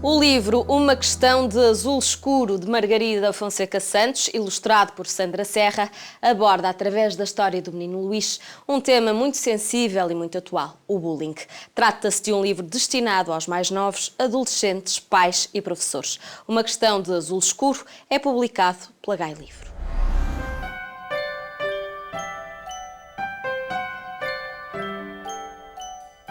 O livro Uma Questão de Azul Escuro, de Margarida Fonseca Santos, ilustrado por Sandra Serra, aborda, através da história do menino Luís, um tema muito sensível e muito atual, o bullying. Trata-se de um livro destinado aos mais novos, adolescentes, pais e professores. Uma Questão de Azul Escuro é publicado pela Gai Livro.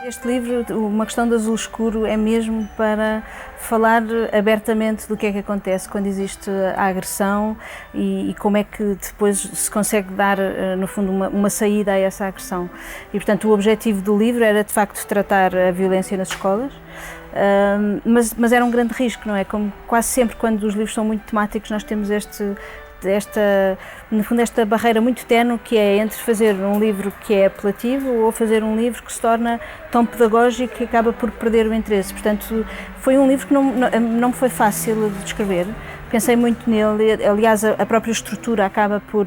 Este livro, Uma Questão de Azul Escuro, é mesmo para falar abertamente do que é que acontece quando existe a agressão e como é que depois se consegue dar, no fundo, uma saída a essa agressão. E, portanto, o objetivo do livro era, de facto, tratar a violência nas escolas, mas era um grande risco, não é? Como quase sempre quando os livros são muito temáticos, nós temos no fundo, esta barreira muito ténue que é entre fazer um livro que é apelativo ou fazer um livro que se torna tão pedagógico que acaba por perder o interesse. Portanto, foi um livro que não foi fácil de escrever. Pensei muito nele, aliás, a própria estrutura acaba por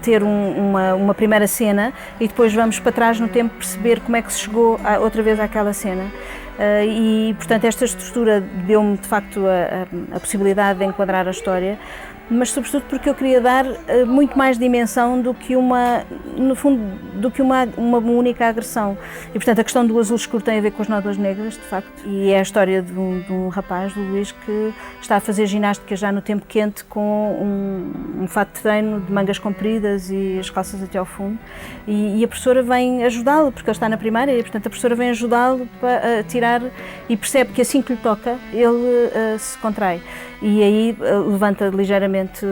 ter uma primeira cena e depois vamos para trás no tempo perceber como é que se chegou outra vez àquela cena. E, portanto, esta estrutura deu-me, de facto, a possibilidade de enquadrar a história, mas sobretudo porque eu queria dar muito mais dimensão do que uma única agressão. E, portanto, a questão do azul escuro tem a ver com as nódoas negras, de facto, e é a história de um rapaz, do Luís, que está a fazer ginástica já no tempo quente com um fato de treino de mangas compridas e as calças até ao fundo, e a professora vem ajudá-lo, porque ele está na primária, e, portanto, a professora vem ajudá-lo a tirar, e percebe que assim que lhe toca, ele se contrai. E aí levanta ligeiramente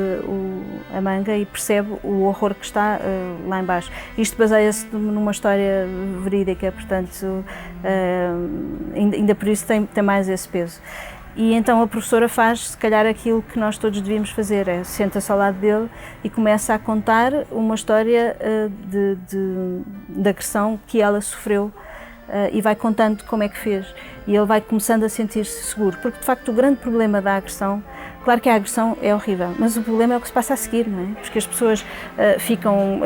a manga e percebe o horror que está lá embaixo. Isto baseia-se numa história verídica, portanto, ainda por isso tem mais esse peso. E então a professora faz, se calhar, aquilo que nós todos devíamos fazer, senta-se ao lado dele e começa a contar uma história de agressão que ela sofreu. E vai contando como é que fez, e ele vai começando a sentir-se seguro, porque de facto o grande problema da agressão, claro que a agressão é horrível, mas o problema é o que se passa a seguir, não é? Porque as pessoas ficam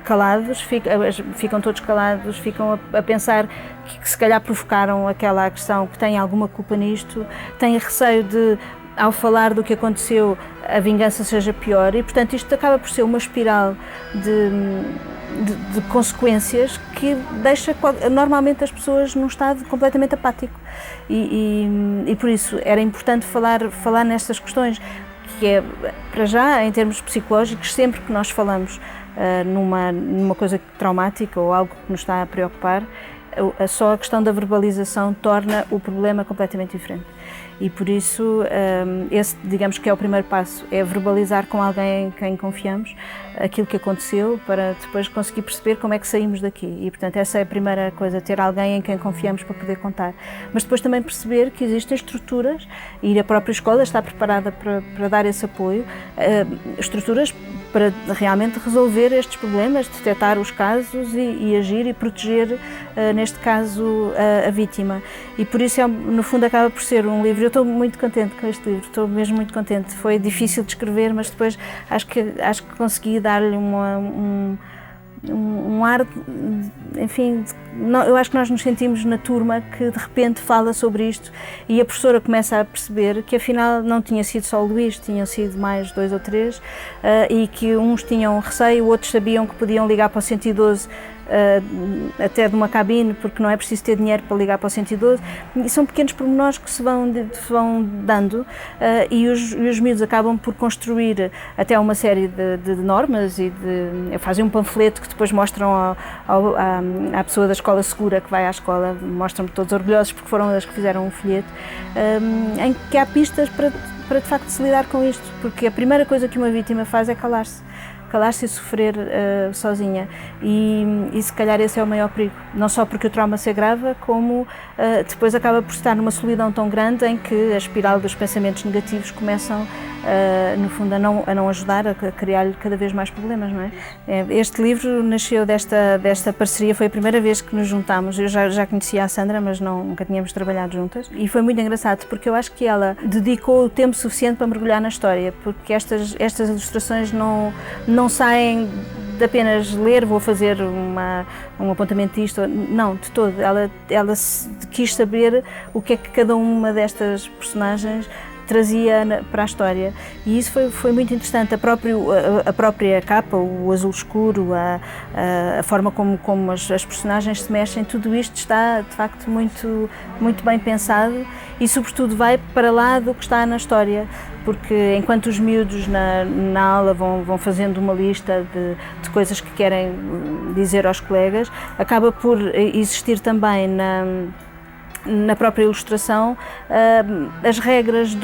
calados, ficam todos calados, ficam a pensar que se calhar provocaram aquela agressão, que têm alguma culpa nisto, têm receio de, ao falar do que aconteceu, a vingança seja pior, e portanto isto acaba por ser uma espiral de consequências que deixa normalmente as pessoas num estado completamente apático e por isso era importante falar nestas questões, que é, para já, em termos psicológicos, sempre que nós falamos numa coisa traumática ou algo que nos está a preocupar, só a questão da verbalização torna o problema completamente diferente. E por isso, esse, digamos que é o primeiro passo, é verbalizar com alguém em quem confiamos aquilo que aconteceu, para depois conseguir perceber como é que saímos daqui. E, portanto, essa é a primeira coisa, ter alguém em quem confiamos para poder contar. Mas depois também perceber que existem estruturas, e a própria escola está preparada para dar esse apoio, estruturas para realmente resolver estes problemas, detectar os casos e agir e proteger, neste caso, a vítima. E por isso, no fundo, acaba por ser um livro. Eu estou muito contente com este livro, estou mesmo muito contente. Foi difícil de escrever, mas depois acho que consegui dar-lhe um ar, enfim, eu acho que nós nos sentimos na turma que de repente fala sobre isto, e a professora começa a perceber que afinal não tinha sido só o Luís, tinham sido mais 2 ou 3, e que uns tinham receio, outros sabiam que podiam ligar para o 112, até de uma cabine, porque não é preciso ter dinheiro para ligar para o 112, e são pequenos pormenores que se vão dando, e os miúdos acabam por construir até uma série de normas e fazem um panfleto que depois mostram à pessoa da escola segura que vai à escola, mostram-me todos orgulhosos porque foram elas que fizeram um folheto, em que há pistas para de facto se lidar com isto, porque a primeira coisa que uma vítima faz é calar-se e sofrer sozinha, e se calhar esse é o maior perigo, não só porque o trauma se agrava, como depois acaba por estar numa solidão tão grande em que a espiral dos pensamentos negativos começam, no fundo, a não ajudar, a criar-lhe cada vez mais problemas, não é? Este livro nasceu desta parceria, foi a primeira vez que nos juntámos. Eu já conhecia a Sandra, mas nunca tínhamos trabalhado juntas, e foi muito engraçado porque eu acho que ela dedicou o tempo suficiente para mergulhar na história, porque estas ilustrações não saem de apenas ler, vou fazer um apontamento disto, não, de todo. Ela quis saber o que é que cada uma destas personagens trazia para a história, e isso foi muito interessante. A própria capa, o azul escuro, a forma como as personagens se mexem, tudo isto está de facto muito bem pensado e sobretudo vai para lá do que está na história, porque enquanto os miúdos na aula vão fazendo uma lista de coisas que querem dizer aos colegas, acaba por existir também na própria ilustração as regras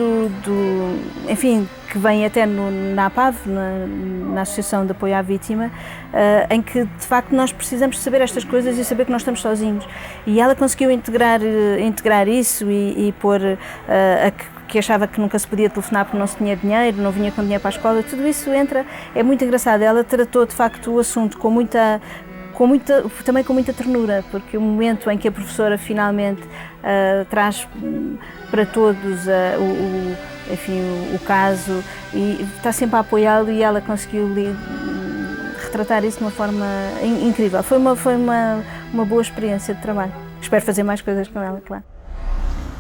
enfim, que vêm até na APAV, na Associação de Apoio à Vítima, em que de facto nós precisamos saber estas coisas e saber que nós estamos sozinhos. E ela conseguiu integrar isso e pôr que achava que nunca se podia telefonar porque não se tinha dinheiro, não vinha com dinheiro para a escola, tudo isso é muito engraçado. Ela tratou de facto o assunto também com muita ternura, porque o momento em que a professora finalmente traz para todos o caso e está sempre a apoiá-lo, e ela conseguiu retratar isso de uma forma incrível. Foi uma boa experiência de trabalho. Espero fazer mais coisas com ela, claro.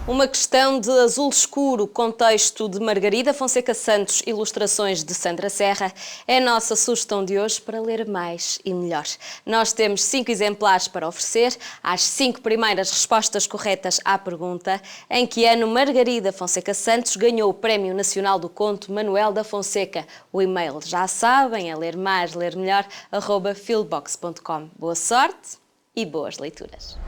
Uma questão de azul escuro, contexto de Margarida Fonseca Santos, ilustrações de Sandra Serra, é a nossa sugestão de hoje para ler mais e melhor. Nós temos 5 exemplares para oferecer, às 5 primeiras respostas corretas à pergunta: em que ano Margarida Fonseca Santos ganhou o Prémio Nacional do Conto Manuel da Fonseca? O e-mail já sabem, é ler mais, ler melhor, @filbox.com. Boa sorte e boas leituras!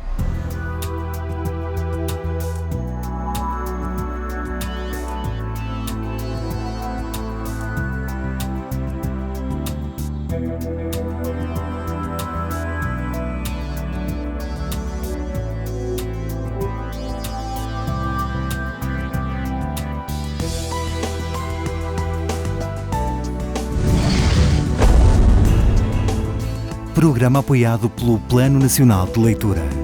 Programa apoiado pelo Plano Nacional de Leitura.